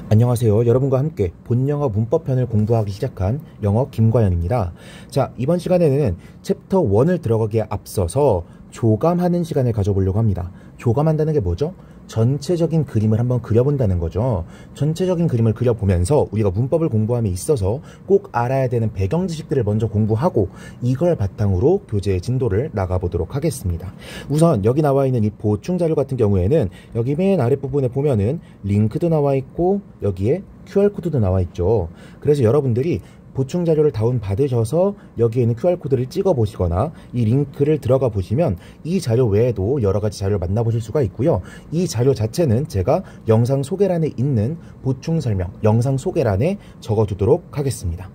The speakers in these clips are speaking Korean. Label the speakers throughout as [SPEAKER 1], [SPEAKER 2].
[SPEAKER 1] 안녕하세요. 여러분과 함께 본영어 문법편을 공부하기 시작한 영어 김과연입니다. 자, 이번 시간에는 챕터 1을 들어가기에 앞서서 조감하는 시간을 가져보려고 합니다. 조감한다는 게 뭐죠? 전체적인 그림을 한번 그려본다는 거죠. 전체적인 그림을 그려보면서 우리가 문법을 공부함에 있어서 꼭 알아야 되는 배경 지식들을 먼저 공부하고 이걸 바탕으로 교재의 진도를 나가보도록 하겠습니다. 우선 여기 나와 있는 이 보충 자료 같은 경우에는 여기 맨 아랫부분에 보면은 링크도 나와 있고 여기에 QR코드도 나와 있죠. 그래서 여러분들이 보충 자료를 다운받으셔서 여기에 있는 QR코드를 찍어 보시거나 이 링크를 들어가 보시면 이 자료 외에도 여러 가지 자료를 만나보실 수가 있고요. 이 자료 자체는 제가 영상 소개란에 있는 보충 설명, 영상 소개란에 적어두도록 하겠습니다.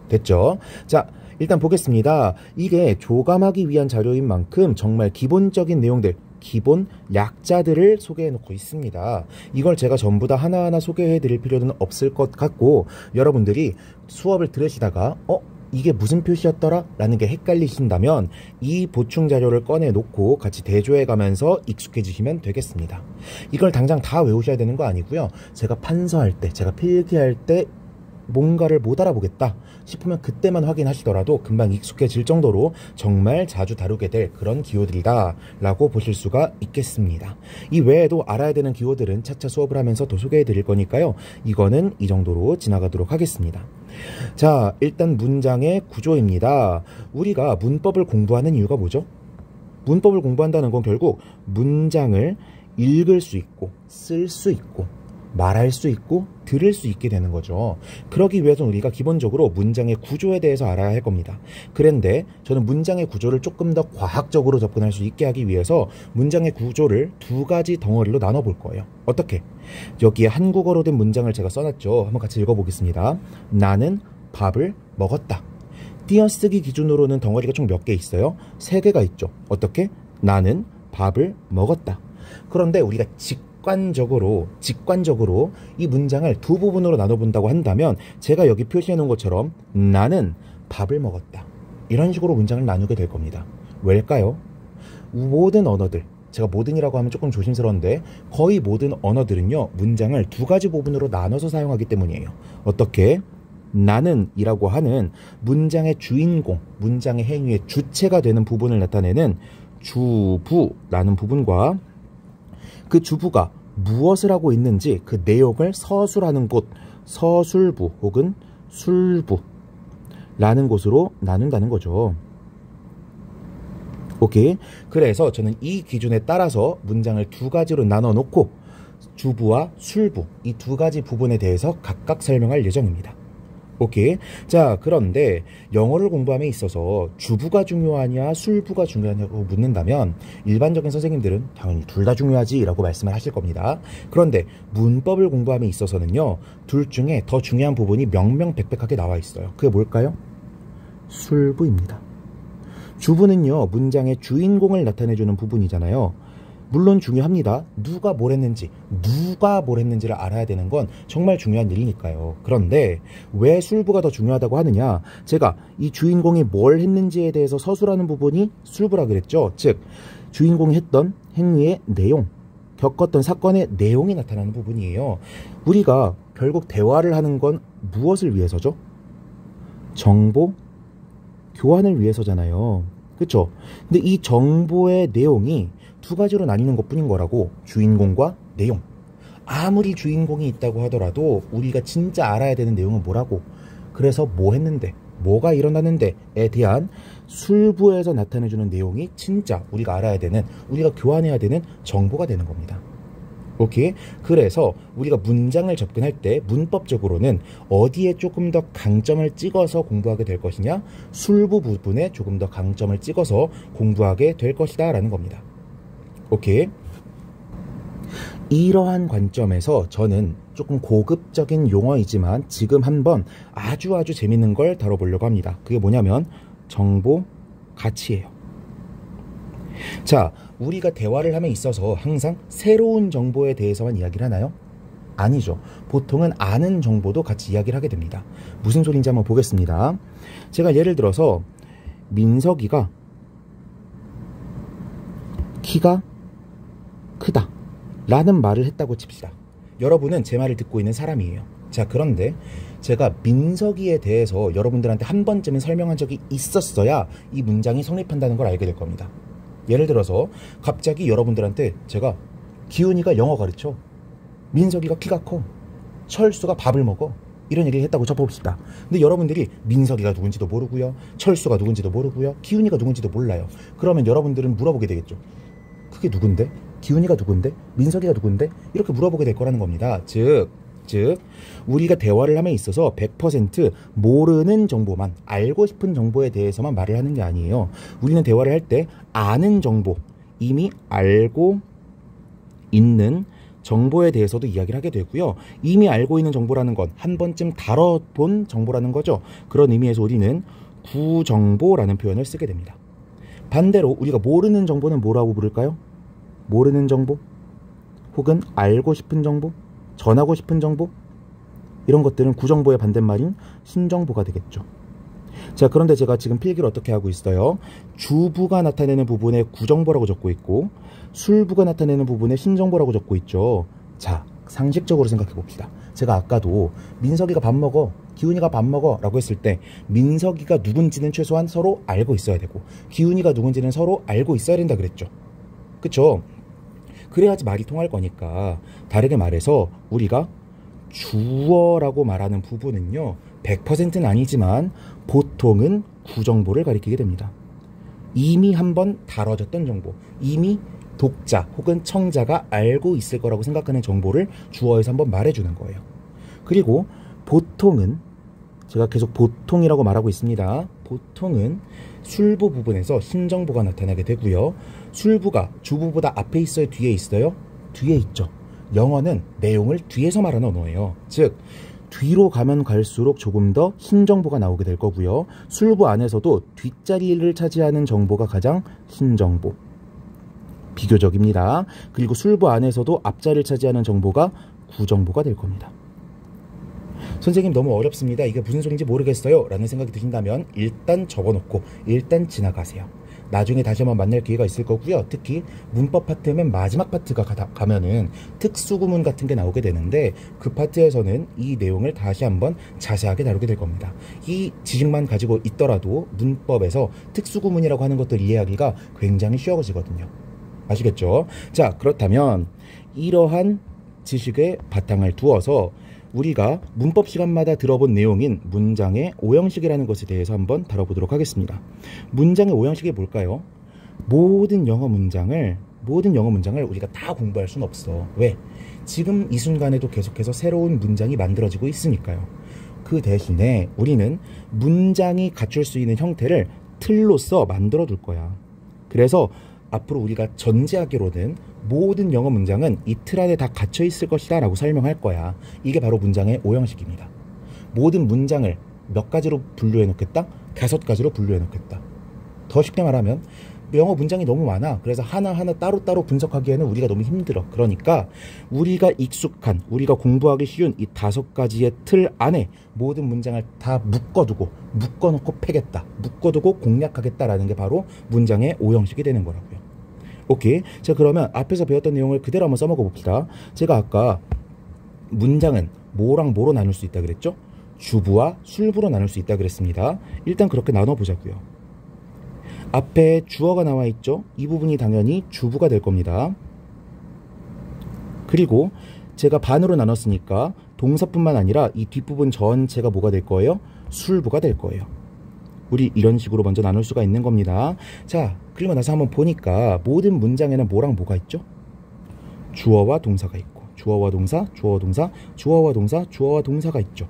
[SPEAKER 1] 됐죠? 자, 일단 보겠습니다. 이게 조감하기 위한 자료인 만큼 정말 기본적인 내용들, 기본 약자들을 소개해 놓고 있습니다. 이걸 제가 전부 다 하나하나 소개해 드릴 필요는 없을 것 같고 여러분들이 수업을 들으시다가 이게 무슨 표시였더라? 라는 게 헷갈리신다면 이 보충 자료를 꺼내 놓고 같이 대조해 가면서 익숙해지시면 되겠습니다. 이걸 당장 다 외우셔야 되는 거 아니고요. 제가 판서할 때, 제가 필기할 때 뭔가를 못 알아보겠다 싶으면 그때만 확인하시더라도 금방 익숙해질 정도로 정말 자주 다루게 될 그런 기호들이다 라고 보실 수가 있겠습니다. 이 외에도 알아야 되는 기호들은 차차 수업을 하면서 더 소개해 드릴 거니까요. 이거는 이 정도로 지나가도록 하겠습니다. 자, 일단 문장의 구조입니다. 우리가 문법을 공부하는 이유가 뭐죠? 문법을 공부한다는 건 결국 문장을 읽을 수 있고 쓸 수 있고 말할 수 있고 들을 수 있게 되는 거죠. 그러기 위해서는 우리가 기본적으로 문장의 구조에 대해서 알아야 할 겁니다. 그런데 저는 문장의 구조를 조금 더 과학적으로 접근할 수 있게 하기 위해서 문장의 구조를 두 가지 덩어리로 나눠볼 거예요. 어떻게? 여기에 한국어로 된 문장을 제가 써놨죠. 한번 같이 읽어보겠습니다. 나는 밥을 먹었다. 띄어쓰기 기준으로는 덩어리가 총 몇 개 있어요? 3개가 있죠. 어떻게? 나는 밥을 먹었다. 그런데 우리가 직관적으로 이 문장을 두 부분으로 나눠본다고 한다면 제가 여기 표시해 놓은 것처럼 나는 밥을 먹었다. 이런 식으로 문장을 나누게 될 겁니다. 왜일까요? 모든 언어들, 제가 모든이라고 하면 조금 조심스러운데 거의 모든 언어들은요 문장을 두 가지 부분으로 나눠서 사용하기 때문이에요. 어떻게? 나는 이라고 하는 문장의 주인공, 문장의 행위의 주체가 되는 부분을 나타내는 주부라는 부분과 그 주부가 무엇을 하고 있는지 그 내용을 서술하는 곳, 서술부 혹은 술부라는 곳으로 나눈다는 거죠. 오케이. 그래서 저는 이 기준에 따라서 문장을 두 가지로 나눠 놓고 주부와 술부 이 두 가지 부분에 대해서 각각 설명할 예정입니다. 오케이. 자, 그런데 영어를 공부함에 있어서 주부가 중요하냐 술부가 중요하냐고 묻는다면 일반적인 선생님들은 당연히 둘 다 중요하지 라고 말씀을 하실 겁니다. 그런데 문법을 공부함에 있어서는요 둘 중에 더 중요한 부분이 명명백백하게 나와 있어요. 그게 뭘까요? 술부입니다. 주부는요 문장의 주인공을 나타내주는 부분이잖아요. 물론 중요합니다. 누가 뭘 했는지를 알아야 되는 건 정말 중요한 일이니까요. 그런데 왜 술부가 더 중요하다고 하느냐? 제가 이 주인공이 뭘 했는지에 대해서 서술하는 부분이 술부라 그랬죠. 즉 주인공이 했던 행위의 내용, 겪었던 사건의 내용이 나타나는 부분이에요. 우리가 결국 대화를 하는 건 무엇을 위해서죠? 정보 교환을 위해서잖아요. 그렇죠? 근데 이 정보의 내용이 두 가지로 나뉘는 것뿐인 거라고. 주인공과 내용. 아무리 주인공이 있다고 하더라도 우리가 진짜 알아야 되는 내용은 뭐라고? 그래서 뭐 했는데, 뭐가 일어났는데에 대한 술부에서 나타내주는 내용이 진짜 우리가 알아야 되는, 우리가 교환해야 되는 정보가 되는 겁니다. 오케이? 그래서 우리가 문장을 접근할 때 문법적으로는 어디에 조금 더 강점을 찍어서 공부하게 될 것이냐? 술부 부분에 조금 더 강점을 찍어서 공부하게 될 것이다 라는 겁니다. 오케이. 이러한 관점에서 저는 조금 고급적인 용어이지만 지금 한번 아주 재밌는 걸 다뤄보려고 합니다. 그게 뭐냐면 정보 가치예요. 자, 우리가 대화를 함에 있어서 항상 새로운 정보에 대해서만 이야기를 하나요? 아니죠. 보통은 아는 정보도 같이 이야기를 하게 됩니다. 무슨 소리인지 한번 보겠습니다. 제가 예를 들어서 민석이가 키가 크다 라는 말을 했다고 칩시다. 여러분은 제 말을 듣고 있는 사람이에요. 자, 그런데 제가 민석이에 대해서 여러분들한테 한 번쯤은 설명한 적이 있었어야 이 문장이 성립한다는 걸 알게 될 겁니다. 예를 들어서 갑자기 여러분들한테 제가 기훈이가 영어 가르쳐, 민석이가 키가 커, 철수가 밥을 먹어, 이런 얘기를 했다고 쳐봅시다. 근데 여러분들이 민석이가 누군지도 모르고요, 철수가 누군지도 모르고요, 기훈이가 누군지도 몰라요. 그러면 여러분들은 물어보게 되겠죠. 그게 누군데? 기훈이가 누군데? 민석이가 누군데? 이렇게 물어보게 될 거라는 겁니다. 즉 우리가 대화를 함에 있어서 100% 모르는 정보만, 알고 싶은 정보에 대해서만 말을 하는 게 아니에요. 우리는 대화를 할 때 아는 정보, 이미 알고 있는 정보에 대해서도 이야기를 하게 되고요. 이미 알고 있는 정보라는 건 한 번쯤 다뤄본 정보라는 거죠. 그런 의미에서 우리는 구정보라는 표현을 쓰게 됩니다. 반대로 우리가 모르는 정보는 뭐라고 부를까요? 모르는 정보, 혹은 알고 싶은 정보, 전하고 싶은 정보, 이런 것들은 구정보의 반대말인 신정보가 되겠죠. 자, 그런데 제가 지금 필기를 어떻게 하고 있어요? 주부가 나타내는 부분에 구정보라고 적고 있고 술부가 나타내는 부분에 신정보라고 적고 있죠. 자, 상식적으로 생각해 봅시다. 제가 아까도 민석이가 밥 먹어, 기훈이가 밥 먹어 라고 했을 때 민석이가 누군지는 최소한 서로 알고 있어야 되고 기훈이가 누군지는 서로 알고 있어야 된다 그랬죠. 그쵸? 그래야지 말이 통할 거니까, 다르게 말해서 우리가 주어라고 말하는 부분은요 100%는 아니지만 보통은 구정보를 가리키게 됩니다. 이미 한번 다뤄졌던 정보, 이미 독자 혹은 청자가 알고 있을 거라고 생각하는 정보를 주어에서 한번 말해주는 거예요. 그리고 보통은, 제가 계속 보통이라고 말하고 있습니다. 보통은 술부 부분에서 신정보가 나타나게 되고요. 술부가 주부보다 앞에 있어요, 뒤에 있어요? 뒤에 있죠. 영어는 내용을 뒤에서 말하는 언어예요. 즉 뒤로 가면 갈수록 조금 더 신정보가 나오게 될 거고요. 술부 안에서도 뒷자리를 차지하는 정보가 가장 신정보, 비교적입니다. 그리고 술부 안에서도 앞자리를 차지하는 정보가 구정보가 될 겁니다. 선생님 너무 어렵습니다, 이게 무슨 소리인지 모르겠어요 라는 생각이 드신다면 일단 접어놓고 일단 지나가세요. 나중에 다시 한번 만날 기회가 있을 거고요. 특히 문법 파트 맨 마지막 파트가 가면은 특수구문 같은 게 나오게 되는데 그 파트에서는 이 내용을 다시 한번 자세하게 다루게 될 겁니다. 이 지식만 가지고 있더라도 문법에서 특수구문이라고 하는 것들 이해하기가 굉장히 쉬워지거든요. 아시겠죠? 자, 그렇다면 이러한 지식의 바탕을 두어서 우리가 문법 시간마다 들어본 내용인 문장의 오형식이라는 것에 대해서 한번 다뤄보도록 하겠습니다. 문장의 오형식이 뭘까요? 모든 영어 문장을 우리가 다 공부할 수는 없어. 왜? 지금 이 순간에도 계속해서 새로운 문장이 만들어지고 있으니까요. 그 대신에 우리는 문장이 갖출 수 있는 형태를 틀로써 만들어 둘 거야. 그래서 앞으로 우리가 전제하기로는 모든 영어 문장은 이 틀 안에 다 갇혀 있을 것이다 라고 설명할 거야. 이게 바로 문장의 오형식입니다. 모든 문장을 몇 가지로 분류해 놓겠다? 5가지로 분류해 놓겠다. 더 쉽게 말하면 영어 문장이 너무 많아. 그래서 하나하나 따로따로 분석하기에는 우리가 너무 힘들어. 그러니까 우리가 익숙한, 우리가 공부하기 쉬운 이 5가지의 틀 안에 모든 문장을 다 묶어놓고 패겠다, 묶어두고 공략하겠다라는 게 바로 문장의 오형식이 되는 거라고요. 오케이. 자, 그러면 앞에서 배웠던 내용을 그대로 한번 써먹어 봅시다. 제가 아까 문장은 뭐랑 뭐로 나눌 수 있다 그랬죠? 주부와 술부로 나눌 수 있다 그랬습니다. 일단 그렇게 나눠보자고요. 앞에 주어가 나와 있죠? 이 부분이 당연히 주부가 될 겁니다. 그리고 제가 반으로 나눴으니까 동사뿐만 아니라 이 뒷부분 전체가 뭐가 될 거예요? 술부가 될 거예요. 우리 이런 식으로 먼저 나눌 수가 있는 겁니다. 자, 그리고 나서 한번 보니까 모든 문장에는 뭐랑 뭐가 있죠? 주어와 동사가 있고, 주어와 동사, 주어와 동사, 주어와 동사, 주어와 동사가 있죠.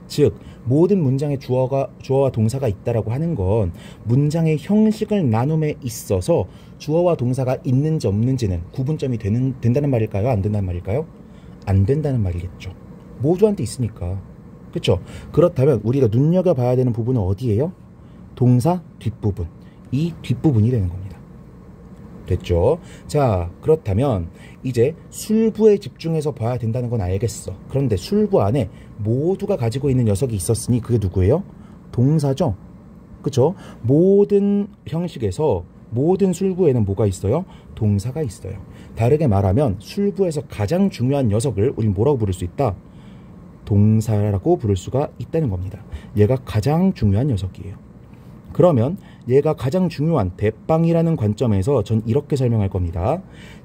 [SPEAKER 1] 즉 모든 문장에 주어와 동사가 있다라고 하는 건 문장의 형식을 나눔에 있어서 주어와 동사가 있는지 없는지는 구분점이 된다는 말일까요? 안 된다는 말일까요? 안 된다는 말이겠죠. 모두한테 있으니까. 그렇죠? 그렇다면 우리가 눈여겨봐야 되는 부분은 어디예요? 동사 뒷부분. 이 뒷부분이 되는 겁니다. 됐죠? 자, 그렇다면 이제 술부에 집중해서 봐야 된다는 건 알겠어. 그런데 술부 안에 모두가 가지고 있는 녀석이 있었으니 그게 누구예요? 동사죠? 그쵸? 모든 형식에서 모든 술부에는 뭐가 있어요? 동사가 있어요. 다르게 말하면 술부에서 가장 중요한 녀석을 우린 뭐라고 부를 수 있다? 동사라고 부를 수가 있다는 겁니다. 얘가 가장 중요한 녀석이에요. 그러면 얘가 가장 중요한 대빵이라는 관점에서 전 이렇게 설명할 겁니다.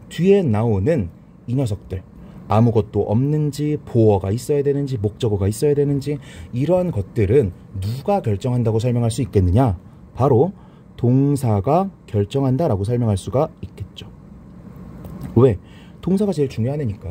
[SPEAKER 1] 뒤에 나오는 이 녀석들, 아무것도 없는지, 보어가 있어야 되는지, 목적어가 있어야 되는지, 이러한 것들은 누가 결정한다고 설명할 수 있겠느냐? 바로 동사가 결정한다라고 설명할 수가 있겠죠. 왜? 동사가 제일 중요한 애니까.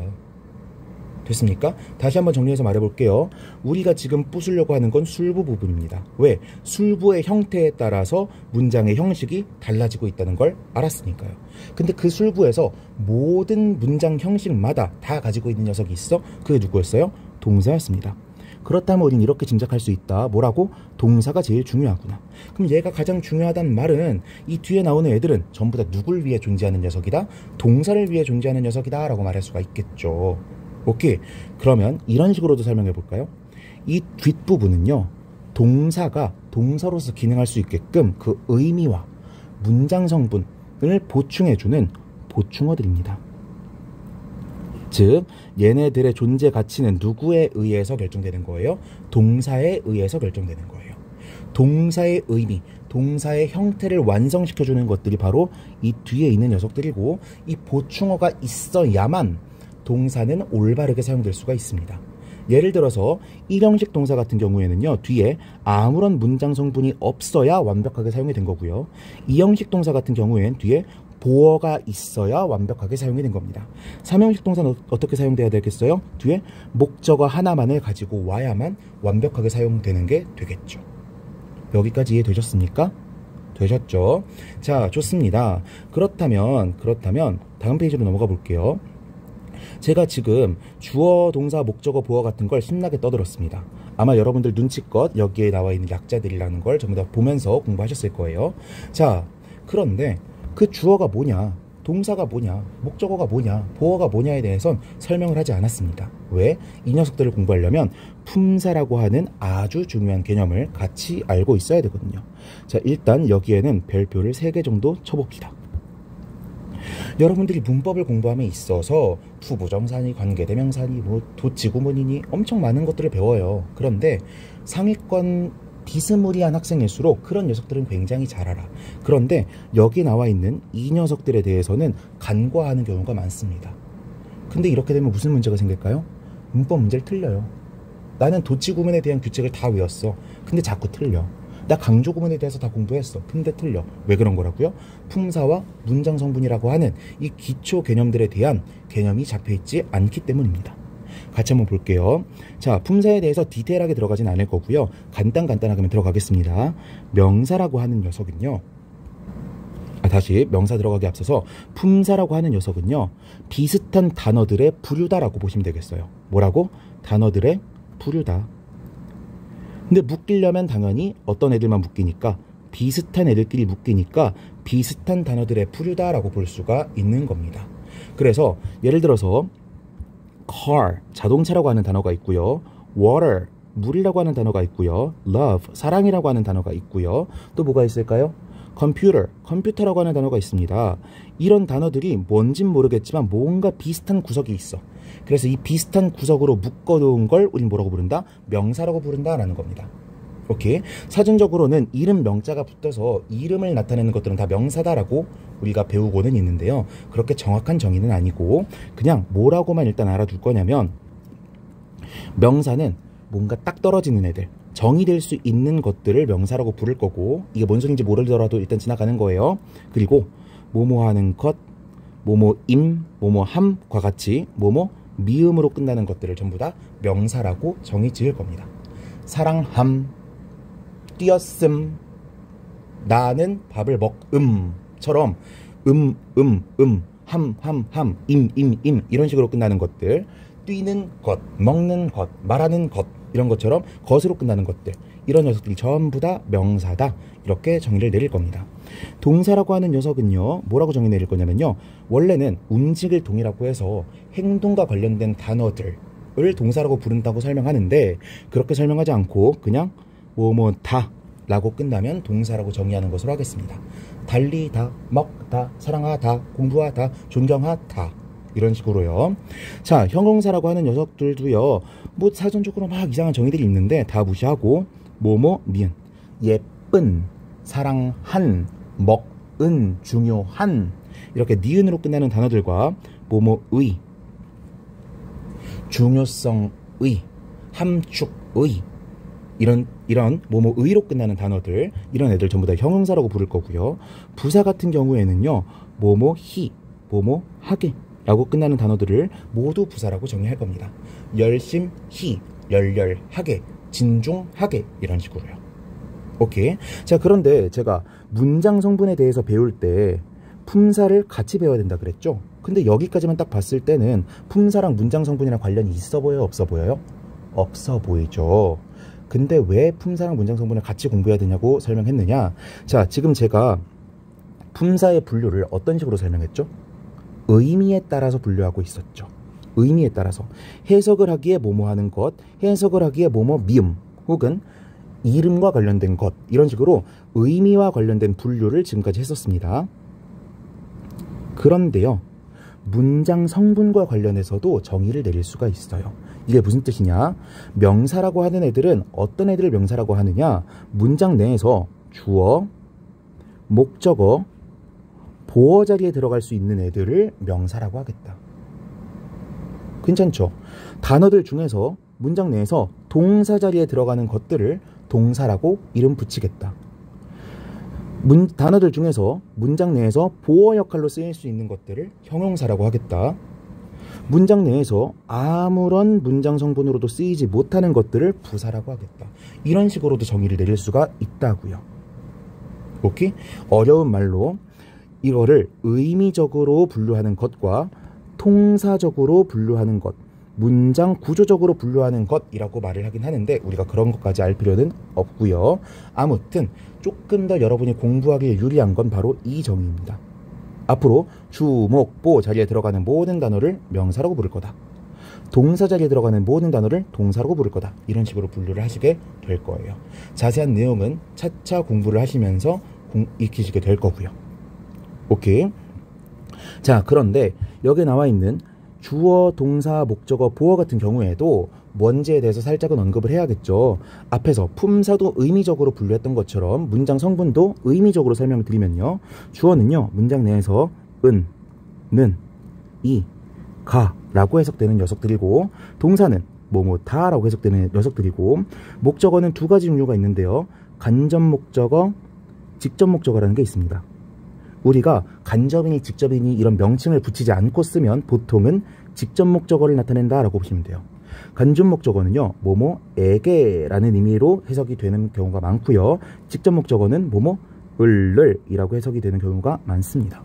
[SPEAKER 1] 됐습니까? 다시 한번 정리해서 말해볼게요. 우리가 지금 부수려고 하는 건 술부 부분입니다. 왜? 술부의 형태에 따라서 문장의 형식이 달라지고 있다는 걸 알았으니까요. 근데 그 술부에서 모든 문장 형식마다 다 가지고 있는 녀석이 있어? 그게 누구였어요? 동사였습니다. 그렇다면 우린 이렇게 짐작할 수 있다. 뭐라고? 동사가 제일 중요하구나. 그럼 얘가 가장 중요하다는 말은 이 뒤에 나오는 애들은 전부 다 누굴 위해 존재하는 녀석이다? 동사를 위해 존재하는 녀석이다 라고 말할 수가 있겠죠. 오케이. 그러면 이런 식으로도 설명해 볼까요? 이 뒷부분은요, 동사가 동사로서 기능할 수 있게끔 그 의미와 문장 성분을 보충해주는 보충어들입니다. 즉, 얘네들의 존재 가치는 누구에 의해서 결정되는 거예요? 동사에 의해서 결정되는 거예요. 동사의 의미, 동사의 형태를 완성시켜주는 것들이 바로 이 뒤에 있는 녀석들이고, 이 보충어가 있어야만 동사는 올바르게 사용될 수가 있습니다. 예를 들어서 일형식 동사 같은 경우에는요, 뒤에 아무런 문장 성분이 없어야 완벽하게 사용이 된 거고요. 이형식 동사 같은 경우에는 뒤에 보어가 있어야 완벽하게 사용이 된 겁니다. 삼형식 동사는 어떻게 사용돼야 되겠어요? 뒤에 목적어 하나만을 가지고 와야만 완벽하게 사용되는 게 되겠죠. 여기까지 이해되셨습니까? 되셨죠? 자, 좋습니다. 그렇다면 다음 페이지로 넘어가 볼게요. 제가 지금 주어, 동사, 목적어, 보어 같은 걸 신나게 떠들었습니다. 아마 여러분들 눈치껏 여기에 나와 있는 약자들이라는 걸 전부 다 보면서 공부하셨을 거예요. 자, 그런데 그 주어가 뭐냐, 동사가 뭐냐, 목적어가 뭐냐, 보어가 뭐냐에 대해선 설명을 하지 않았습니다. 왜? 이 녀석들을 공부하려면 품사라고 하는 아주 중요한 개념을 같이 알고 있어야 되거든요. 자, 일단 여기에는 별표를 3개 정도 쳐봅시다. 여러분들이 문법을 공부함에 있어서 투부정사니 관계대명사니 뭐 도치구문이니 엄청 많은 것들을 배워요. 그런데 상위권 비스무리한 학생일수록 그런 녀석들은 굉장히 잘 알아. 그런데 여기 나와 있는 이 녀석들에 대해서는 간과하는 경우가 많습니다. 근데 이렇게 되면 무슨 문제가 생길까요? 문법 문제를 틀려요. 나는 도치구문에 대한 규칙을 다 외웠어. 근데 자꾸 틀려. 나 강조구문에 대해서 다 공부했어. 근데 틀려. 왜 그런 거라고요? 품사와 문장 성분이라고 하는 이 기초 개념들에 대한 개념이 잡혀있지 않기 때문입니다. 같이 한번 볼게요. 자, 품사에 대해서 디테일하게 들어가진 않을 거고요. 간단하게만 들어가겠습니다. 명사라고 하는 녀석은요, 다시 명사 들어가기 앞서서 품사라고 하는 녀석은요, 비슷한 단어들의 부류다라고 보시면 되겠어요. 뭐라고? 단어들의 부류다. 근데 묶이려면 당연히 어떤 애들만 묶이니까, 비슷한 애들끼리 묶이니까 비슷한 단어들의 부류다라고 볼 수가 있는 겁니다. 그래서 예를 들어서 car, 자동차라고 하는 단어가 있고요. water, 물이라고 하는 단어가 있고요. love, 사랑이라고 하는 단어가 있고요. 또 뭐가 있을까요? computer, 컴퓨터라고 하는 단어가 있습니다. 이런 단어들이 뭔진 모르겠지만 뭔가 비슷한 구석이 있어. 그래서 이 비슷한 구석으로 묶어놓은 걸 우린 뭐라고 부른다? 명사라고 부른다라는 겁니다. 오케이. 사전적으로는 이름 명자가 붙어서 이름을 나타내는 것들은 다 명사다라고 우리가 배우고는 있는데요. 그렇게 정확한 정의는 아니고 그냥 뭐라고만 일단 알아둘 거냐면, 명사는 뭔가 딱 떨어지는 애들, 정의될 수 있는 것들을 명사라고 부를 거고, 이게 뭔 소리인지 모르더라도 일단 지나가는 거예요. 그리고 뭐뭐하는 것, 뭐뭐임, 뭐뭐함과 같이 뭐뭐 미음으로 끝나는 것들을 전부 다 명사라고 정의 지을 겁니다. 사랑함, 뛰었음, 나는 밥을 먹음처럼 함, 임 이런 식으로 끝나는 것들, 뛰는 것, 먹는 것, 말하는 것, 이런 것처럼 것으로 끝나는 것들, 이런 녀석들이 전부 다 명사다, 이렇게 정의를 내릴 겁니다. 동사라고 하는 녀석은요, 뭐라고 정의 내릴 거냐면요, 원래는 움직일 동이라고 해서 행동과 관련된 단어들을 동사라고 부른다고 설명하는데, 그렇게 설명하지 않고 그냥 뭐뭐다, 라고 끝나면 동사라고 정의하는 것으로 하겠습니다. 달리다, 먹다, 사랑하다, 공부하다, 존경하다 이런 식으로요. 자, 형용사라고 하는 녀석들도요, 뭐 사전적으로 막 이상한 정의들이 있는데 다 무시하고 뭐뭐 니은, 예쁜, 사랑한, 먹은, 중요한 이렇게 니은으로 끝나는 단어들과 뭐뭐의, 중요성의, 함축의 이런 뭐뭐의로 끝나는 단어들, 이런 애들 전부 다 형용사라고 부를 거고요. 부사 같은 경우에는요, 뭐뭐히, 뭐뭐하게 라고 끝나는 단어들을 모두 부사라고 정의할 겁니다. 열심히, 열렬하게, 진중하게 이런 식으로요. 오케이. 자, 그런데 제가 문장 성분에 대해서 배울 때 품사를 같이 배워야 된다 그랬죠? 근데 여기까지만 딱 봤을 때는 품사랑 문장 성분이랑 관련이 있어 보여요? 없어 보여요? 없어 보이죠. 근데 왜 품사랑 문장 성분을 같이 공부해야 되냐고 설명했느냐? 자, 지금 제가 품사의 분류를 어떤 식으로 설명했죠? 의미에 따라서 분류하고 있었죠. 의미에 따라서. 해석을 하기에 뭐뭐 하는 것, 해석을 하기에 뭐뭐 미음, 혹은 이름과 관련된 것, 이런 식으로 의미와 관련된 분류를 지금까지 했었습니다. 그런데요, 문장 성분과 관련해서도 정의를 내릴 수가 있어요. 이게 무슨 뜻이냐? 명사라고 하는 애들은 어떤 애들을 명사라고 하느냐? 문장 내에서 주어, 목적어, 보어 자리에 들어갈 수 있는 애들을 명사라고 하겠다. 괜찮죠? 단어들 중에서 문장 내에서 동사 자리에 들어가는 것들을 동사라고 이름 붙이겠다. 단어들 중에서 문장 내에서 보어 역할로 쓰일 수 있는 것들을 형용사라고 하겠다. 문장 내에서 아무런 문장 성분으로도 쓰이지 못하는 것들을 부사라고 하겠다. 이런 식으로도 정의를 내릴 수가 있다고요. 오케이? 어려운 말로 이거를 의미적으로 분류하는 것과 통사적으로 분류하는 것, 문장 구조적으로 분류하는 것이라고 말을 하긴 하는데 우리가 그런 것까지 알 필요는 없고요. 아무튼 조금 더 여러분이 공부하기에 유리한 건 바로 이 정의입니다. 앞으로 주, 목, 보 자리에 들어가는 모든 단어를 명사라고 부를 거다. 동사 자리에 들어가는 모든 단어를 동사라고 부를 거다. 이런 식으로 분류를 하시게 될 거예요. 자세한 내용은 차차 공부를 하시면서 익히시게 될 거고요. 오케이. 자, 그런데 여기에 나와 있는 주어, 동사, 목적어, 보어 같은 경우에도 뭔지에 대해서 살짝은 언급을 해야겠죠. 앞에서 품사도 의미적으로 분류했던 것처럼 문장 성분도 의미적으로 설명을 드리면요. 주어는요, 문장 내에서 은, 는, 이, 가 라고 해석되는 녀석들이고, 동사는 뭐뭐다 라고 해석되는 녀석들이고, 목적어는 두 가지 종류가 있는데요. 간접 목적어, 직접 목적어라는 게 있습니다. 우리가 간접이니 직접이니 이런 명칭을 붙이지 않고 쓰면 보통은 직접 목적어를 나타낸다 라고 보시면 돼요. 간접 목적어는요, 뭐뭐에게 라는 의미로 해석이 되는 경우가 많고요. 직접 목적어는 뭐뭐을 이라고 해석이 되는 경우가 많습니다.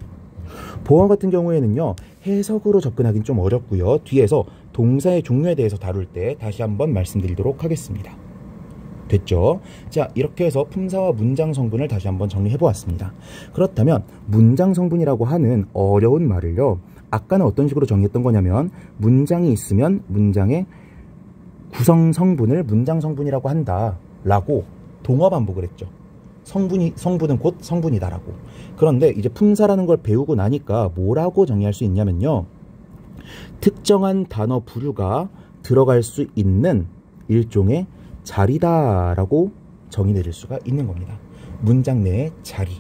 [SPEAKER 1] 보어 같은 경우에는요, 해석으로 접근하기는 좀 어렵고요. 뒤에서 동사의 종류에 대해서 다룰 때 다시 한번 말씀드리도록 하겠습니다. 됐죠? 자, 이렇게 해서 품사와 문장 성분을 다시 한번 정리해 보았습니다. 그렇다면 문장 성분이라고 하는 어려운 말을요, 아까는 어떤 식으로 정의했던 거냐면 문장이 있으면 문장의 구성 성분을 문장 성분이라고 한다 라고 동어 반복을 했죠. 성분은 곧 성분이다라고. 그런데 이제 품사라는 걸 배우고 나니까 뭐라고 정의할 수 있냐면요, 특정한 단어 부류가 들어갈 수 있는 일종의 자리다라고 정의 내릴 수가 있는 겁니다. 문장 내의 자리.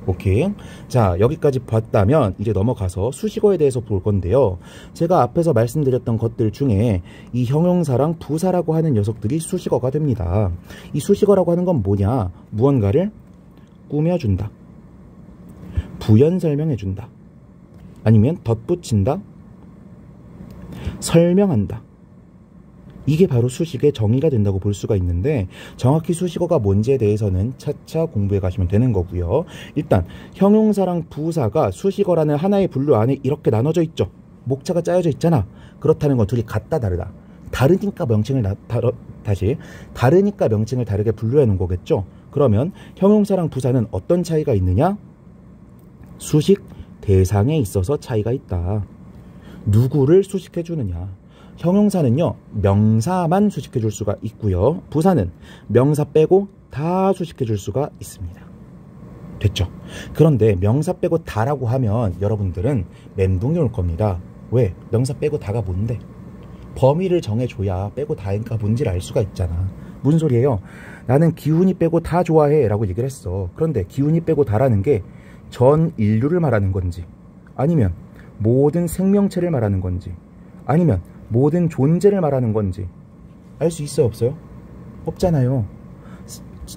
[SPEAKER 1] 오케이. 자, 여기까지 봤다면 이제 넘어가서 수식어에 대해서 볼 건데요. 제가 앞에서 말씀드렸던 것들 중에 이 형용사랑 부사라고 하는 녀석들이 수식어가 됩니다. 이 수식어라고 하는 건 뭐냐? 무언가를 꾸며준다, 부연 설명해준다, 아니면 덧붙인다, 설명한다. 이게 바로 수식의 정의가 된다고 볼 수가 있는데, 정확히 수식어가 뭔지에 대해서는 차차 공부해 가시면 되는 거고요. 일단 형용사랑 부사가 수식어라는 하나의 분류 안에 이렇게 나눠져 있죠. 목차가 짜여져 있잖아. 그렇다는 건 둘이 같다 다르다. 다르니까 명칭을 다르니까 명칭을 다르게 분류해 놓은 거겠죠. 그러면 형용사랑 부사는 어떤 차이가 있느냐? 수식 대상에 있어서 차이가 있다. 누구를 수식해 주느냐, 형용사는요, 명사만 수식해 줄 수가 있고요. 부사는 명사 빼고 다 수식해 줄 수가 있습니다. 됐죠? 그런데 명사 빼고 다라고 하면 여러분들은 멘붕이 올 겁니다. 왜? 명사 빼고 다가 뭔데? 범위를 정해줘야 빼고 다니까 뭔지를 알 수가 있잖아. 무슨 소리예요? 나는 기훈이 빼고 다 좋아해 라고 얘기를 했어. 그런데 기훈이 빼고 다라는 게 전 인류를 말하는 건지, 아니면 모든 생명체를 말하는 건지, 아니면 모든 존재를 말하는 건지 알 수 있어요, 없어요? 없잖아요.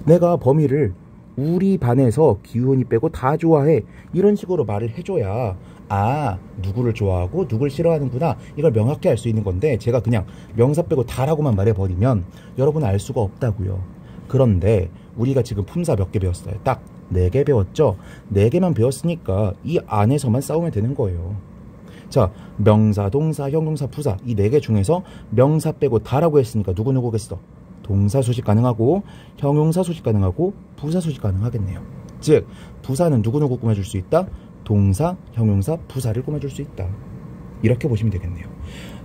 [SPEAKER 1] 내가 범위를 우리 반에서 기훈이 빼고 다 좋아해 이런 식으로 말을 해줘야 아, 누구를 좋아하고 누굴 싫어하는구나 이걸 명확히 알 수 있는 건데, 제가 그냥 명사 빼고 다라고만 말해버리면 여러분은 알 수가 없다고요. 그런데 우리가 지금 품사 몇 개 배웠어요? 딱 4개 배웠죠? 4개만 배웠으니까 이 안에서만 싸우면 되는 거예요. 자, 명사, 동사, 형용사, 부사 이 4개 중에서 명사 빼고 다라고 했으니까 누구누구겠어? 동사 수식 가능하고 형용사 수식 가능하고 부사 수식 가능하겠네요. 즉 부사는 누구누구 꾸며줄 수 있다? 동사, 형용사, 부사를 꾸며줄 수 있다. 이렇게 보시면 되겠네요.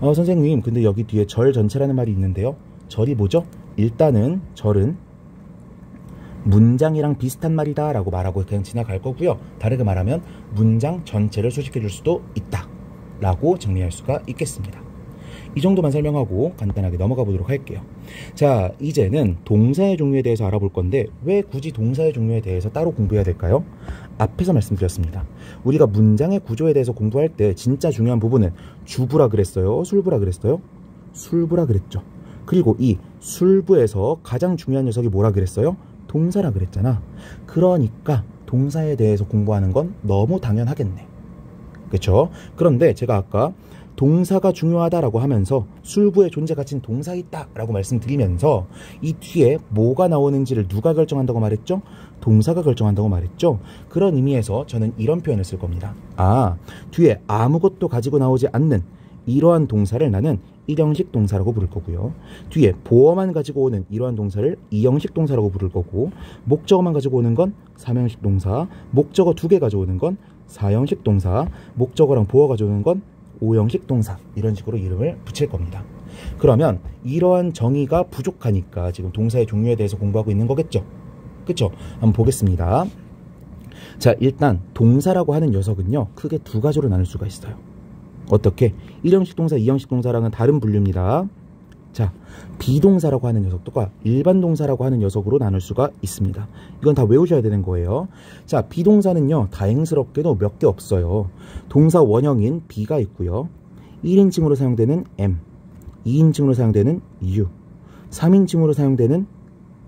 [SPEAKER 1] 선생님, 근데 여기 뒤에 절 전체라는 말이 있는데요. 절이 뭐죠? 일단은 절은 문장이랑 비슷한 말이다 라고 말하고 그냥 지나갈 거고요. 다르게 말하면 문장 전체를 수식해 줄 수도 있다 라고 정리할 수가 있겠습니다. 이 정도만 설명하고 간단하게 넘어가 보도록 할게요. 자, 이제는 동사의 종류에 대해서 알아볼 건데 왜 굳이 동사의 종류에 대해서 따로 공부해야 될까요? 앞에서 말씀드렸습니다. 우리가 문장의 구조에 대해서 공부할 때 진짜 중요한 부분은 주부라 그랬어요? 술부라 그랬어요? 술부라 그랬죠. 그리고 이 술부에서 가장 중요한 녀석이 뭐라 그랬어요? 동사라 그랬잖아. 그러니까 동사에 대해서 공부하는 건 너무 당연하겠네. 그렇죠? 그런데 제가 아까 동사가 중요하다라고 하면서 술부의 존재 가치는 동사에 있다라고 말씀드리면서 이 뒤에 뭐가 나오는지를 누가 결정한다고 말했죠? 동사가 결정한다고 말했죠? 그런 의미에서 저는 이런 표현을 쓸 겁니다. 아, 뒤에 아무것도 가지고 나오지 않는 이러한 동사를 나는 1형식 동사라고 부를 거고요. 뒤에 보어만 가지고 오는 이러한 동사를 2형식 동사라고 부를 거고, 목적어만 가지고 오는 건 3형식 동사, 목적어 2개 가져오는 건 4형식 동사, 목적어랑 보어 가져오는 건 5형식 동사, 이런 식으로 이름을 붙일 겁니다. 그러면 이러한 정의가 부족하니까 지금 동사의 종류에 대해서 공부하고 있는 거겠죠? 그쵸? 한번 보겠습니다. 자, 일단 동사라고 하는 녀석은요, 크게 2가지로 나눌 수가 있어요. 어떻게? 1형식 동사, 2형식 동사랑은 다른 분류입니다. 자, 비동사라고 하는 녀석과 일반 동사라고 하는 녀석으로 나눌 수가 있습니다. 이건 다 외우셔야 되는 거예요. 자, 비동사는요, 다행스럽게도 몇 개 없어요. 동사 원형인 be가 있고요. 1인칭으로 사용되는 am, 2인칭으로 사용되는 you, 3인칭으로 사용되는,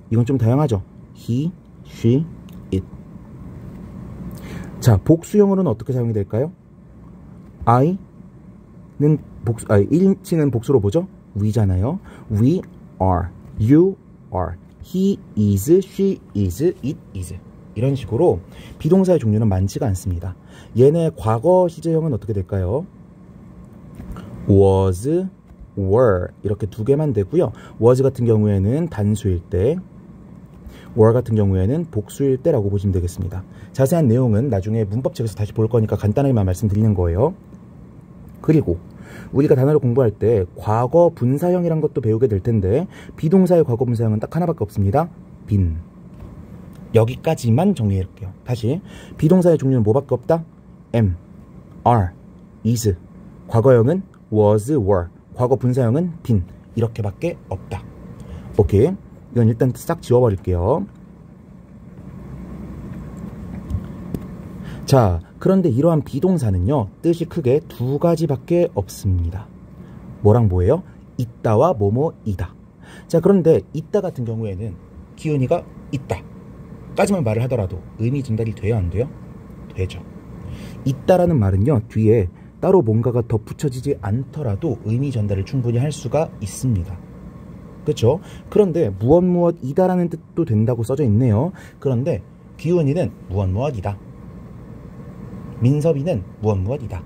[SPEAKER 1] 이건 좀 다양하죠. he, she, it. 자, 복수형으로는 어떻게 사용이 될까요? I 는 1인칭은 복수로 보죠? we잖아요. we are, you are, he is, she is, it is. 이런 식으로 비동사의 종류는 많지가 않습니다. 얘네 과거 시제형은 어떻게 될까요? was, were 이렇게 2개만 되고요. was 같은 경우에는 단수일 때, were 같은 경우에는 복수일 때라고 보시면 되겠습니다. 자세한 내용은 나중에 문법책에서 다시 볼 거니까 간단하게만 말씀드리는 거예요. 그리고 우리가 단어를 공부할 때 과거 분사형이란 것도 배우게 될 텐데 비동사의 과거 분사형은 딱 하나밖에 없습니다. been. 여기까지만 정리해볼게요. 다시 비동사의 종류는 뭐밖에 없다? am, are, is. 과거형은 was, were. 과거 분사형은 been. 이렇게밖에 없다. 오케이. 이건 일단 싹 지워버릴게요. 자, 그런데 이러한 비동사는요, 뜻이 크게 2가지밖에 없습니다. 뭐랑 뭐예요? 있다와 뭐뭐이다. 자, 그런데 있다 같은 경우에는 기훈이가 있다 까지만 말을 하더라도 의미 전달이 돼요, 안 돼요? 되죠. 있다라는 말은요, 뒤에 따로 뭔가가 덧붙여지지 않더라도 의미 전달을 충분히 할 수가 있습니다. 그렇죠? 그런데 무엇이다라는 뜻도 된다고 써져 있네요. 그런데 기훈이는 무엇이다. 민섭이는 무엇이다.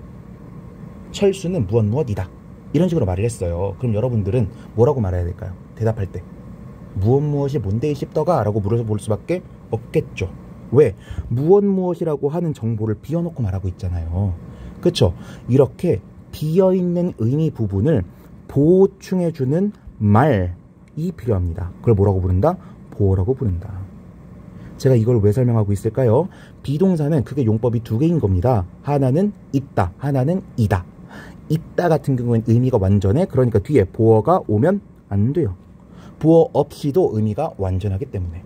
[SPEAKER 1] 철수는 무엇이다. 이런 식으로 말을 했어요. 그럼 여러분들은 뭐라고 말해야 될까요? 대답할 때 무엇이 뭔데 싶더가 라고 물어볼 수밖에 없겠죠. 왜? 무엇이라고 하는 정보를 비워놓고 말하고 있잖아요. 그쵸? 이렇게 비어있는 의미 부분을 보충해주는 말이 필요합니다. 그걸 뭐라고 부른다? 보어라고 부른다. 제가 이걸 왜 설명하고 있을까요? 비동사는 크게 용법이 두 개인 겁니다. 하나는 있다, 하나는 이다. 있다 같은 경우엔 의미가 완전해. 그러니까 뒤에 보어가 오면 안 돼요. 보어 없이도 의미가 완전하기 때문에.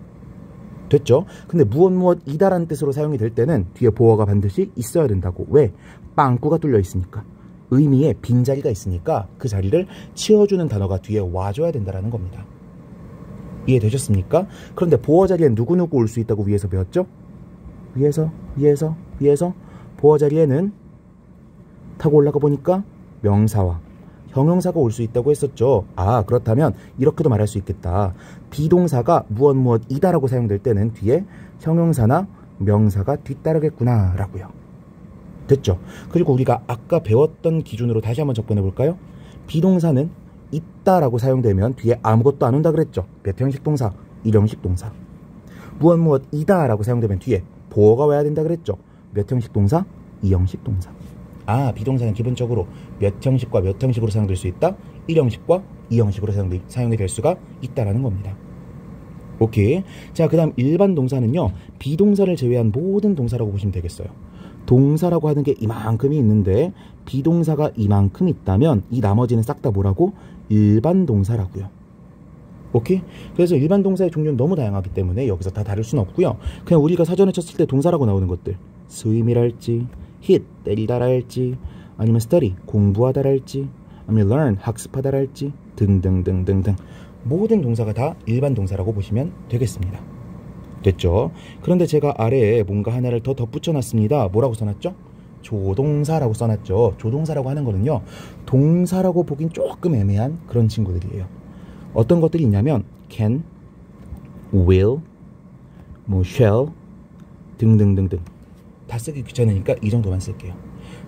[SPEAKER 1] 됐죠? 근데 무엇이다라는 뜻으로 사용이 될 때는 뒤에 보어가 반드시 있어야 된다고. 왜? 빵꾸가 뚫려 있으니까. 의미에 빈자리가 있으니까 그 자리를 채워주는 단어가 뒤에 와줘야 된다는 겁니다. 이해되셨습니까? 그런데 보어 자리엔 누구누구 올 수 있다고 위에서 배웠죠? 위에서 보어 자리에는 타고 올라가 보니까 명사와 형용사가 올 수 있다고 했었죠. 아, 그렇다면 이렇게도 말할 수 있겠다. 비동사가 무엇이다라고 사용될 때는 뒤에 형용사나 명사가 뒤따르겠구나 라고요. 됐죠? 그리고 우리가 아까 배웠던 기준으로 다시 한번 접근해 볼까요? 비동사는 있다라고 사용되면 뒤에 아무것도 안 온다 그랬죠. 몇 형식 동사? 1형식 동사. 무엇이다라고 사용되면 뒤에 보어가 와야 된다 그랬죠. 몇 형식 동사? 2형식 동사. 아, 비동사는 기본적으로 몇 형식과 몇 형식으로 사용될 수 있다? 1형식과 2형식으로 사용이 될 수가 있다라는 겁니다. 오케이. 자, 그 다음 일반 동사는요, 비동사를 제외한 모든 동사라고 보시면 되겠어요. 동사라고 하는 게 이만큼이 있는데 비동사가 이만큼 있다면 이 나머지는 싹 다 뭐라고? 일반 동사라고요. 오케이? 그래서 일반 동사의 종류는 너무 다양하기 때문에 여기서 다 다룰 수는 없고요. 그냥 우리가 사전에 쳤을 때 동사라고 나오는 것들, 스윙이랄지, hit, 때리다랄지, 아니면 study, 공부하다랄지, 아니면 learn, 학습하다랄지 등등등등등 모든 동사가 다 일반 동사라고 보시면 되겠습니다. 됐죠? 그런데 제가 아래에 뭔가 하나를 더 덧붙여 놨습니다. 뭐라고 써놨죠? 조동사라고 써놨죠. 조동사라고 하는 거는요, 동사라고 보긴 조금 애매한 그런 친구들이에요. 어떤 것들이 있냐면 can, will, 뭐 shall 등등등등. 다 쓰기 귀찮으니까 이 정도만 쓸게요.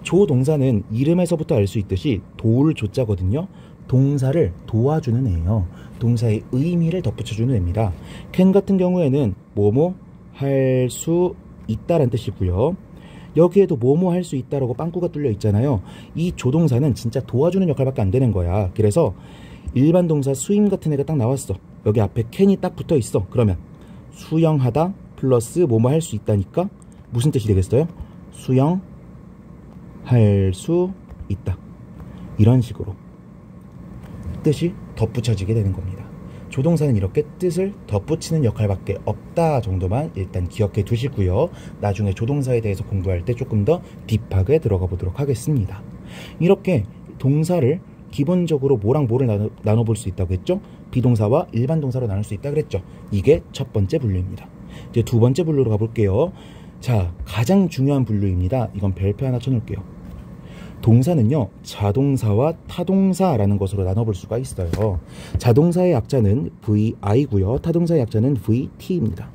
[SPEAKER 1] 조동사는 이름에서부터 알 수 있듯이 도울 조자거든요. 동사를 도와주는 애예요. 동사의 의미를 덧붙여주는 애입니다. can 같은 경우에는 뭐뭐 할 수 있다라는 뜻이고요. 여기에도 뭐뭐 할 수 있다라고 빵꾸가 뚫려 있잖아요. 이 조동사는 진짜 도와주는 역할밖에 안 되는 거야. 그래서 일반 동사 swim 같은 애가 딱 나왔어. 여기 앞에 can이 딱 붙어 있어. 그러면 수영하다 플러스 뭐뭐 할 수 있다니까 무슨 뜻이 되겠어요? 수영할 수 있다. 이런 식으로 뜻이 덧붙여지게 되는 겁니다. 조동사는 이렇게 뜻을 덧붙이는 역할밖에 없다 정도만 일단 기억해 두시고요. 나중에 조동사에 대해서 공부할 때 조금 더 딥하게 들어가 보도록 하겠습니다. 이렇게 동사를 기본적으로 뭐랑 뭐를 나눠볼 수 있다고 했죠? 비동사와 일반 동사로 나눌 수 있다 그랬죠? 이게 첫 번째 분류입니다. 이제 두 번째 분류로 가볼게요. 자, 가장 중요한 분류입니다. 이건 별표 하나 쳐놓을게요. 동사는요, 자동사와 타동사라는 것으로 나눠볼 수가 있어요. 자동사의 약자는 VI고요. 타동사의 약자는 VT입니다.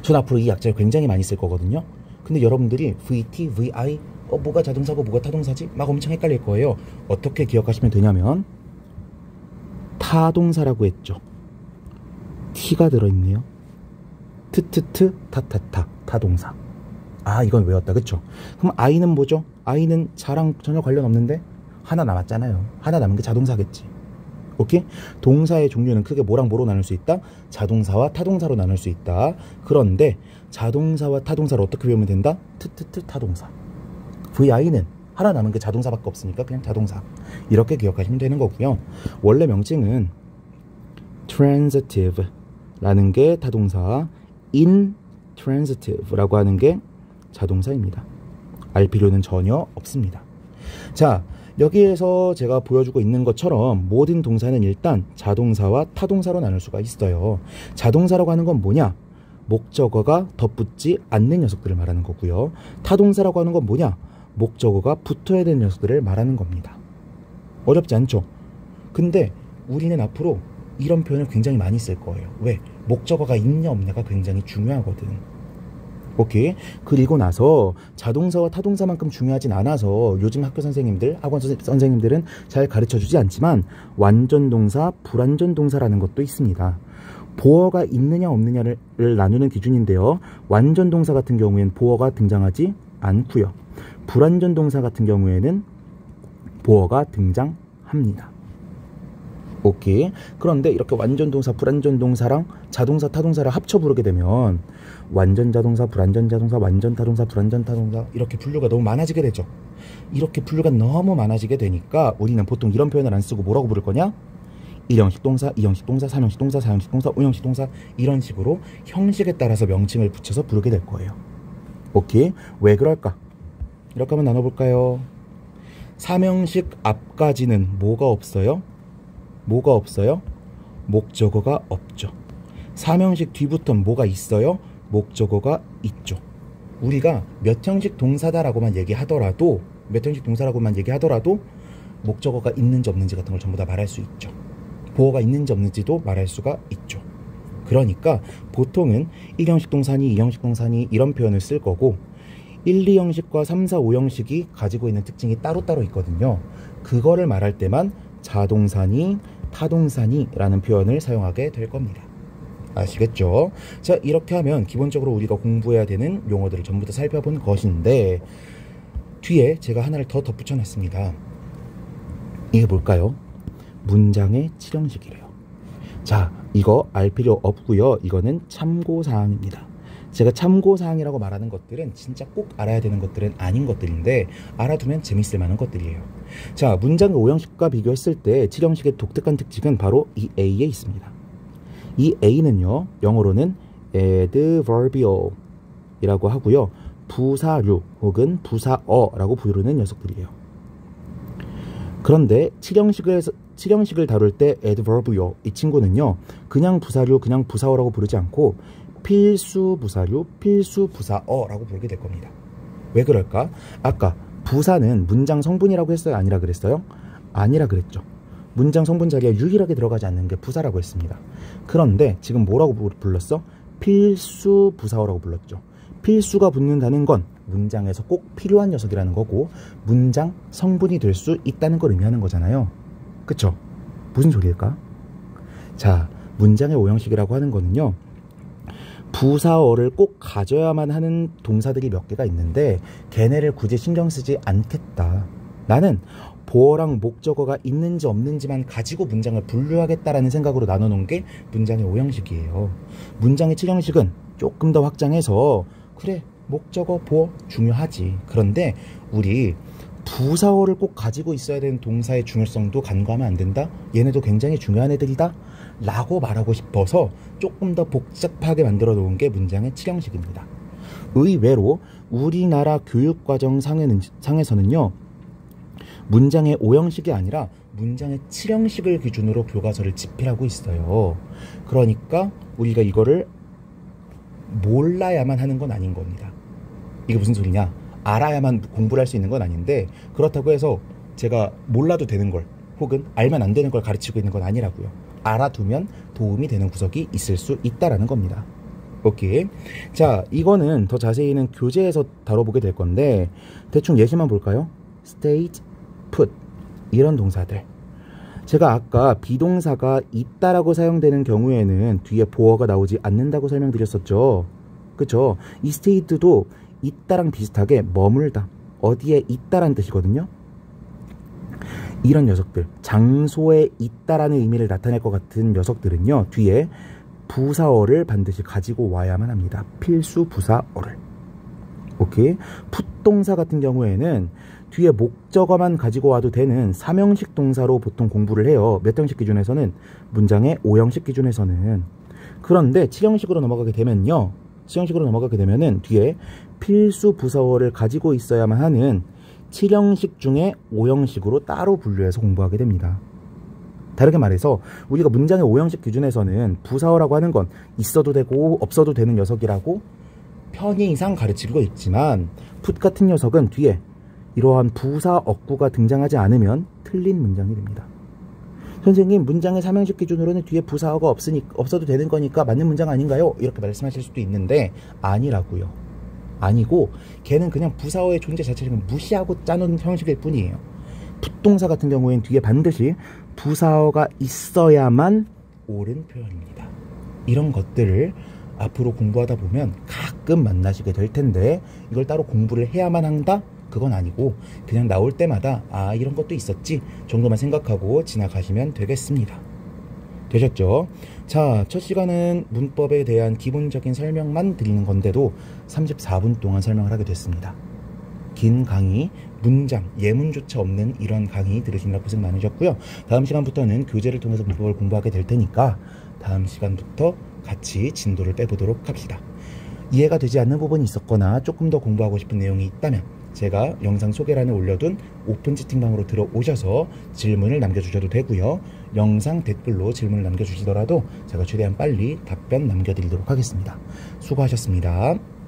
[SPEAKER 1] 전 앞으로 이 약자를 굉장히 많이 쓸 거거든요. 근데 여러분들이 VT, VI, 뭐가 자동사고 뭐가 타동사지? 막 엄청 헷갈릴 거예요. 어떻게 기억하시면 되냐면 타동사라고 했죠. T가 들어있네요. 트트트, 타타타, 타동사. 아, 이건 외웠다, 그쵸? 그럼 I는 뭐죠? I는 자랑 전혀 관련 없는데 하나 남았잖아요. 하나 남은 게 자동사겠지. 오케이? 동사의 종류는 크게 뭐랑 뭐로 나눌 수 있다? 자동사와 타동사로 나눌 수 있다. 그런데 자동사와 타동사를 어떻게 배우면 된다? 트트트 타동사. VI는 하나 남은 게 자동사밖에 없으니까 그냥 자동사. 이렇게 기억하시면 되는 거고요. 원래 명칭은 transitive 라는 게 타동사, intransitive라고 하는 게 자동사입니다. 알 필요는 전혀 없습니다. 자, 여기에서 제가 보여주고 있는 것처럼 모든 동사는 일단 자동사와 타동사로 나눌 수가 있어요. 자동사라고 하는 건 뭐냐? 목적어가 덧붙지 않는 녀석들을 말하는 거고요. 타동사라고 하는 건 뭐냐? 목적어가 붙어야 되는 녀석들을 말하는 겁니다. 어렵지 않죠? 근데 우리는 앞으로 이런 표현을 굉장히 많이 쓸 거예요. 왜? 목적어가 있냐 없냐가 굉장히 중요하거든. 오케이. 그리고 나서 자동사와 타동사만큼 중요하진 않아서 요즘 학교 선생님들, 학원 선생님들은 잘 가르쳐주지 않지만 완전동사, 불완전동사라는 것도 있습니다. 보어가 있느냐 없느냐를 나누는 기준인데요. 완전동사 같은 경우에는 보어가 등장하지 않고요. 불완전동사 같은 경우에는 보어가 등장합니다. 오케이. 그런데 이렇게 완전 동사, 불완전 동사랑 자동사, 타동사를 합쳐 부르게 되면 완전 자동사, 불완전 자동사, 완전 타동사, 불완전 타동사 이렇게 분류가 너무 많아지게 되죠. 이렇게 분류가 너무 많아지게 되니까 우리는 보통 이런 표현을 안 쓰고 뭐라고 부를 거냐? 1형식 동사, 2형식 동사, 3형식 동사, 4형식 동사, 5형식 동사 이런 식으로 형식에 따라서 명칭을 붙여서 부르게 될 거예요. 오케이. 왜 그럴까? 이렇게 한번 나눠볼까요? 3형식 앞까지는 뭐가 없어요? 뭐가 없어요? 목적어가 없죠. 3형식 뒤부터는 뭐가 있어요? 목적어가 있죠. 우리가 몇 형식 동사다라고만 얘기하더라도 목적어가 있는지 없는지 같은 걸 전부 다 말할 수 있죠. 보어가 있는지 없는지도 말할 수가 있죠. 그러니까 보통은 1형식 동사니 2형식 동사니 이런 표현을 쓸 거고 1, 2형식과 3, 4, 5형식이 가지고 있는 특징이 따로따로 있거든요. 그거를 말할 때만 자동사니 타동사니 라는 표현을 사용하게 될 겁니다. 아시겠죠? 자, 이렇게 하면 기본적으로 우리가 공부해야 되는 용어들을 전부 다 살펴본 것인데 뒤에 제가 하나를 더 덧붙여 놨습니다. 이게 뭘까요? 문장의 7형식이래요. 자, 이거 알 필요 없고요. 이거는 참고사항입니다. 제가 참고사항이라고 말하는 것들은 진짜 꼭 알아야 되는 것들은 아닌 것들인데 알아두면 재밌을 만한 것들이에요. 자, 문장의 5형식과 비교했을 때 7형식의 독특한 특징은 바로 이 A에 있습니다. 이 A는요, 영어로는 adverbial 이라고 하고요. 부사류 혹은 부사어라고 부르는 녀석들이에요. 그런데 7형식을 다룰 때 adverbial 이 친구는요, 그냥 부사류, 그냥 부사어라고 부르지 않고 필수 부사류, 필수 부사어라고 부르게 될 겁니다. 왜 그럴까? 아까 부사는 문장 성분이라고 했어요? 아니라 그랬어요? 아니라 그랬죠. 문장 성분 자리에 유일하게 들어가지 않는 게 부사라고 했습니다. 그런데 지금 뭐라고 불렀어? 필수 부사어라고 불렀죠. 필수가 붙는다는 건 문장에서 꼭 필요한 녀석이라는 거고 문장 성분이 될 수 있다는 걸 의미하는 거잖아요. 그쵸? 무슨 소리일까? 자, 문장의 5형식이라고 하는 거는요, 부사어를 꼭 가져야만 하는 동사들이 몇 개가 있는데 걔네를 굳이 신경 쓰지 않겠다. 나는 보어랑 목적어가 있는지 없는지만 가지고 문장을 분류하겠다라는 생각으로 나눠놓은 게 문장의 5형식이에요. 문장의 7형식은 조금 더 확장해서 그래, 목적어, 보어 중요하지. 그런데 우리 부사어를 꼭 가지고 있어야 되는 동사의 중요성도 간과하면 안 된다? 얘네도 굉장히 중요한 애들이다? 라고 말하고 싶어서 조금 더 복잡하게 만들어 놓은 게 문장의 7형식입니다. 의외로 우리나라 교육과정 상에서는요, 문장의 5형식이 아니라 문장의 7형식을 기준으로 교과서를 집필하고 있어요. 그러니까 우리가 이거를 몰라야만 하는 건 아닌 겁니다. 이게 무슨 소리냐? 알아야만 공부를 할 수 있는 건 아닌데 그렇다고 해서 제가 몰라도 되는 걸 혹은 알면 안 되는 걸 가르치고 있는 건 아니라고요. 알아두면 도움이 되는 구석이 있을 수 있다라는 겁니다. 오케이. 자, 이거는 더 자세히는 교재에서 다뤄보게 될 건데 대충 예시만 볼까요? stayed put 이런 동사들. 제가 아까 비동사가 있다라고 사용되는 경우에는 뒤에 보어가 나오지 않는다고 설명드렸었죠. 그쵸? 이 stayed도 있다랑 비슷하게 머물다, 어디에 있다라는 뜻이거든요. 이런 녀석들, 장소에 있다라는 의미를 나타낼 것 같은 녀석들은요, 뒤에 부사어를 반드시 가지고 와야만 합니다. 필수 부사어를. 오케이. 풋동사 같은 경우에는 뒤에 목적어만 가지고 와도 되는 3형식 동사로 보통 공부를 해요. 몇 형식 기준에서는? 문장의 5형식 기준에서는. 그런데 7형식으로 넘어가게 되면요, 7형식으로 넘어가게 되면은 뒤에 필수 부사어를 가지고 있어야만 하는 7형식 중에 5형식으로 따로 분류해서 공부하게 됩니다. 다르게 말해서 우리가 문장의 5형식 기준에서는 부사어라고 하는 건 있어도 되고 없어도 되는 녀석이라고 편의 이상 가르치고 있지만 put 같은 녀석은 뒤에 이러한 부사 어구가 등장하지 않으면 틀린 문장이 됩니다. 선생님, 문장의 3형식 기준으로는 뒤에 부사어가 없어도 되는 거니까 맞는 문장 아닌가요? 이렇게 말씀하실 수도 있는데 아니라고요. 아니고 걔는 그냥 부사어의 존재 자체를 무시하고 짜놓은 형식일 뿐이에요. 풋동사 같은 경우에는 뒤에 반드시 부사어가 있어야만 옳은 표현입니다. 이런 것들을 앞으로 공부하다 보면 가끔 만나시게 될 텐데 이걸 따로 공부를 해야만 한다? 그건 아니고 그냥 나올 때마다 아, 이런 것도 있었지 정도만 생각하고 지나가시면 되겠습니다. 되셨죠? 자, 첫 시간은 문법에 대한 기본적인 설명만 드리는 건데도 34분 동안 설명을 하게 됐습니다. 긴 강의, 문장, 예문조차 없는 이런 강의 들으시느라 고생 많으셨고요. 다음 시간부터는 교재를 통해서 문법을 공부하게 될 테니까 다음 시간부터 같이 진도를 빼보도록 합시다. 이해가 되지 않는 부분이 있었거나 조금 더 공부하고 싶은 내용이 있다면 제가 영상 소개란에 올려둔 오픈 채팅방으로 들어오셔서 질문을 남겨주셔도 되고요. 영상 댓글로 질문을 남겨주시더라도 제가 최대한 빨리 답변 남겨드리도록 하겠습니다. 수고하셨습니다.